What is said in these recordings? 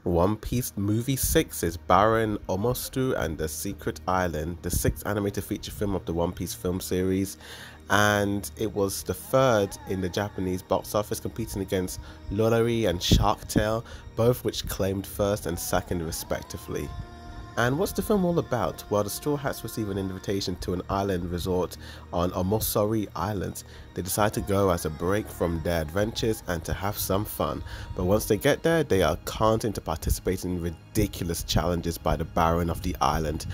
One Piece Movie 6 is Baron Omatsuri and the Secret Island, the sixth animated feature film of the One Piece film series, and it was the third in the Japanese box office, competing against Lolari and Shark Tale, both which claimed first and second respectively. And what's the film all about? Well, the Straw Hats receive an invitation to an island resort on Omatsuri Island. They decide to go as a break from their adventures and to have some fun. But once they get there, they are conned into participating in ridiculous challenges by the Baron of the island.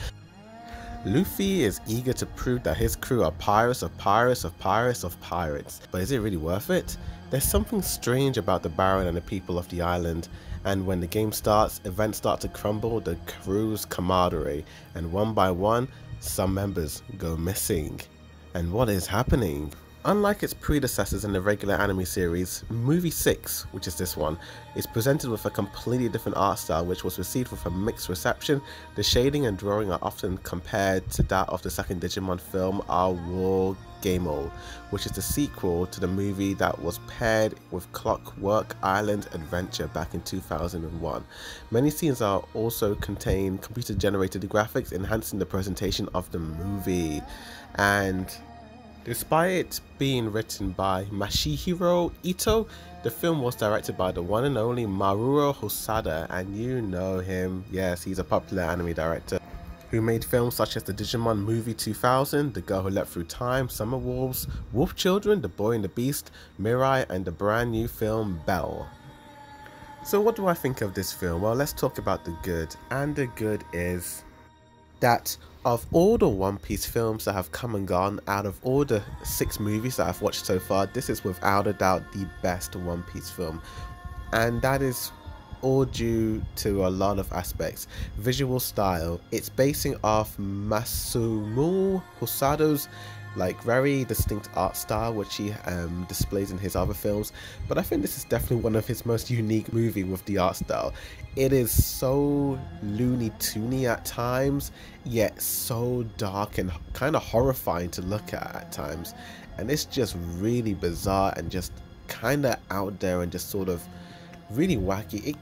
Luffy is eager to prove that his crew are pirates of pirates of pirates of pirates. But is it really worth it? There's something strange about the Baron and the people of the island, and when the game starts, events start to crumble the crew's camaraderie, and one by one, some members go missing. And what is happening? Unlike its predecessors in the regular anime series, Movie 6, which is this one, is presented with a completely different art style which was received with a mixed reception. The shading and drawing are often compared to that of the second Digimon film, Our War Game-O, which is the sequel to the movie that was paired with Clockwork Island Adventure back in 2001. Many scenes are also contain computer-generated graphics, enhancing the presentation of the movie. And despite it being written by Masahiro Ito, the film was directed by the one and only Maruo Hosoda, and you know him, yes, he's a popular anime director who made films such as the Digimon Movie 2000, The Girl Who Leapt Through Time, Summer Wolves, Wolf Children, The Boy and the Beast, Mirai, and the brand new film Belle. So what do I think of this film? Well, let's talk about the good, and the good is that of all the One Piece films that have come and gone, out of all the 6 movies that I've watched so far, this is without a doubt the best One Piece film, and that is all due to a lot of aspects. Visual style, it's basing off Masahiro Hosoda's very distinct art style which he displays in his other films, but I think this is definitely one of his most unique movies with the art style. It is so Looney Toony at times, yet so dark and kind of horrifying to look at times, and it's just really bizarre and just kind of out there and just sort of really wacky.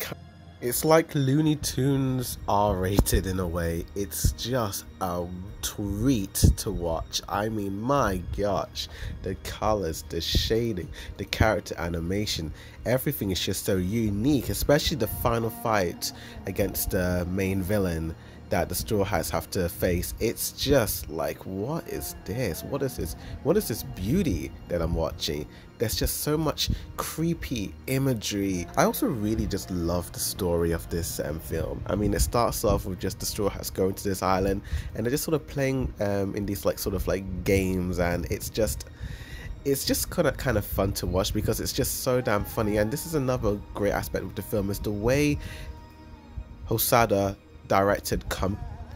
It's like Looney Tunes R-rated in a way. It's just a treat to watch. I mean, my gosh, the colors, the shading, the character animation, everything is just so unique, especially the final fight against the main villain that the Straw Hats have to face. It's just like, what is this? What is this? What is this beauty that I'm watching? There's just so much creepy imagery. I also really just love the story of this film. I mean, it starts off with just the Straw Hats going to this island, and they're just sort of playing in these games, and it's just kind of fun to watch because it's just so damn funny. And this is another great aspect of the film, is the way Hosoda directed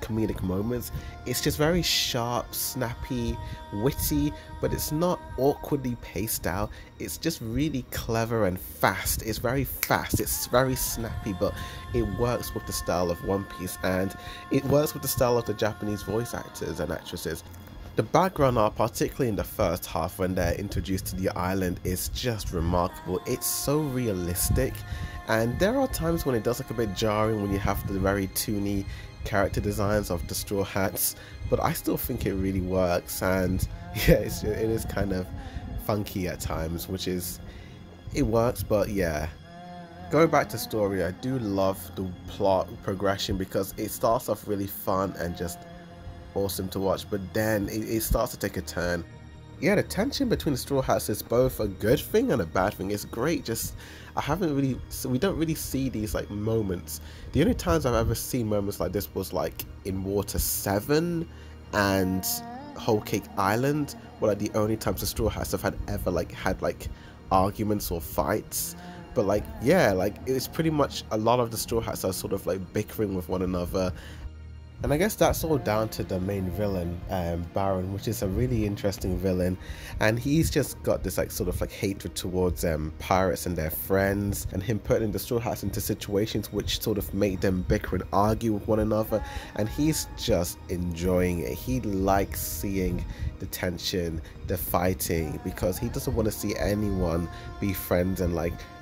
comedic moments. It's just very sharp, snappy, witty, but it's not awkwardly paced out. It's just really clever and fast. It's very fast, it's very snappy, but it works with the style of One Piece, and it works with the style of the Japanese voice actors and actresses. The background art, particularly in the first half when they're introduced to the island, is just remarkable. It's so realistic, and there are times when it does look a bit jarring when you have the very toony character designs of the Straw Hats, but I still think it really works. And yeah, it is kind of funky at times, it works. But yeah, going back to story, I do love the plot progression because it starts off really fun and just awesome to watch, but then it starts to take a turn. Yeah, the tension between the Straw Hats is both a good thing and a bad thing. It's great, just we don't really see these moments. The only times I've ever seen moments like this was in Water 7 and Whole Cake Island, were the only times the Straw Hats have had arguments or fights. But yeah, it's pretty much a lot of the Straw Hats are sort of bickering with one another. And I guess that's all down to the main villain, Baron, which is a really interesting villain, and he's just got this hatred towards pirates and their friends, and him putting the Straw Hats into situations which sort of make them bicker and argue with one another, and he's just enjoying it. He likes seeing the tension, the fighting, because he doesn't want to see anyone be friends and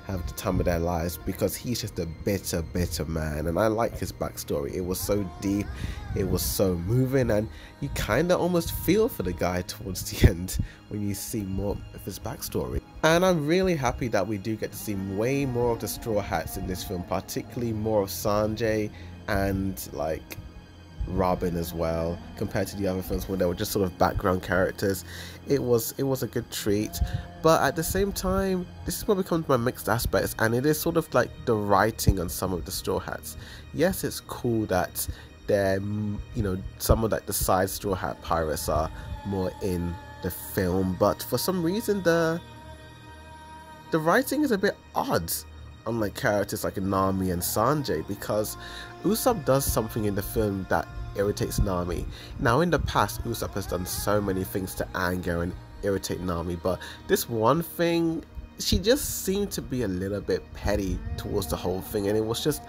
have the time of their lives, because he's just a bitter man, and I like his backstory. It was so deep, it was so moving, and you kind of almost feel for the guy towards the end when you see more of his backstory. And I'm really happy that we do get to see way more of the Straw Hats in this film, particularly more of Sanjay and like Robin as well, compared to the other films when they were just sort of background characters. It was a good treat, but at the same time, this is what becomes my mixed aspects, and it is sort of like the writing on some of the Straw Hats. Yes, it's cool that they're, you know, some of like the side Straw Hat pirates are more in the film, but for some reason the writing is a bit odd on like characters like Nami and Sanjay, because Usopp does something in the film that irritates Nami. Now in the past, Usopp has done so many things to anger and irritate Nami, but this one thing, she just seemed to be a little bit petty towards the whole thing, and it was just,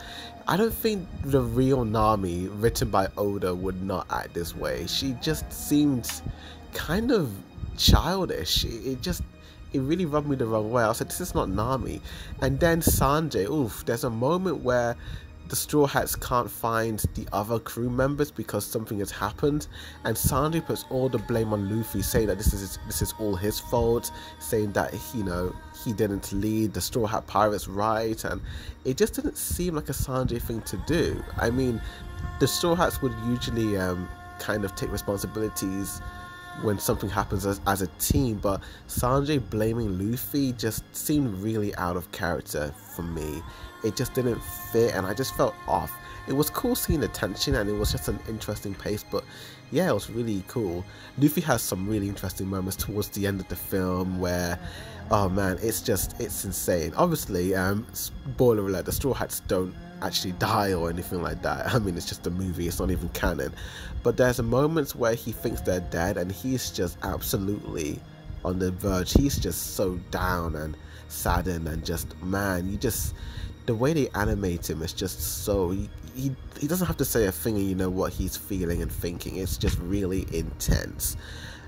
I don't think the real Nami written by Oda would not act this way. She just seemed kind of childish. It really rubbed me the wrong way. I was like, this is not Nami. And then Sanjay, oof, there's a moment where the Straw Hats can't find the other crew members because something has happened, and Sanjay puts all the blame on Luffy, saying that this is all his fault, saying that, you know, he didn't lead the Straw Hat Pirates right, and it just didn't seem like a Sanjay thing to do. I mean, the Straw Hats would usually kind of take responsibilities when something happens as a team, but Sanjay blaming Luffy just seemed really out of character for me. It just didn't fit, and I just felt off. It was cool seeing the tension, and it was just an interesting pace, but yeah, it was really cool. Luffy has some really interesting moments towards the end of the film where, oh man, it's insane. Obviously, spoiler alert, the Straw Hats don't actually die or anything like that. I mean, it's just a movie, it's not even canon. But there's moments where he thinks they're dead, and he's just absolutely on the verge. He's just so down and saddened, and just, man, the way they animate him is just so, he doesn't have to say a thing and you know what he's feeling and thinking. It's just really intense.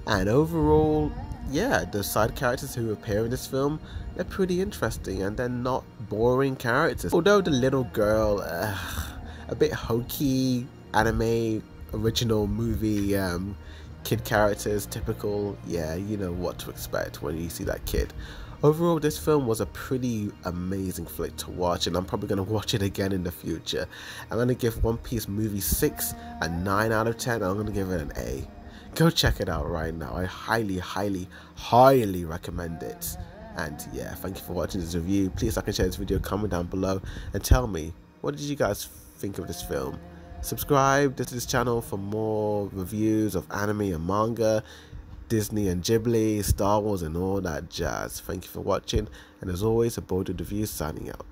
And overall, yeah, the side characters who appear in this film, they're pretty interesting, and they're not boring characters. Although the little girl, a bit hokey, anime, original movie kid characters, typical, yeah, you know what to expect when you see that kid. Overall, this film was a pretty amazing flick to watch, and I'm probably going to watch it again in the future. I'm going to give One Piece Movie 6 a 9 out of 10. I'm going to give it an A. Go check it out right now. I highly recommend it. And yeah, thank you for watching this review. Please like and share this video, comment down below, and tell me, what did you guys think of this film? Subscribe to this channel for more reviews of anime and manga, Disney and Ghibli, Star Wars and all that jazz. Thank you for watching, and as always, Aborted Review signing out.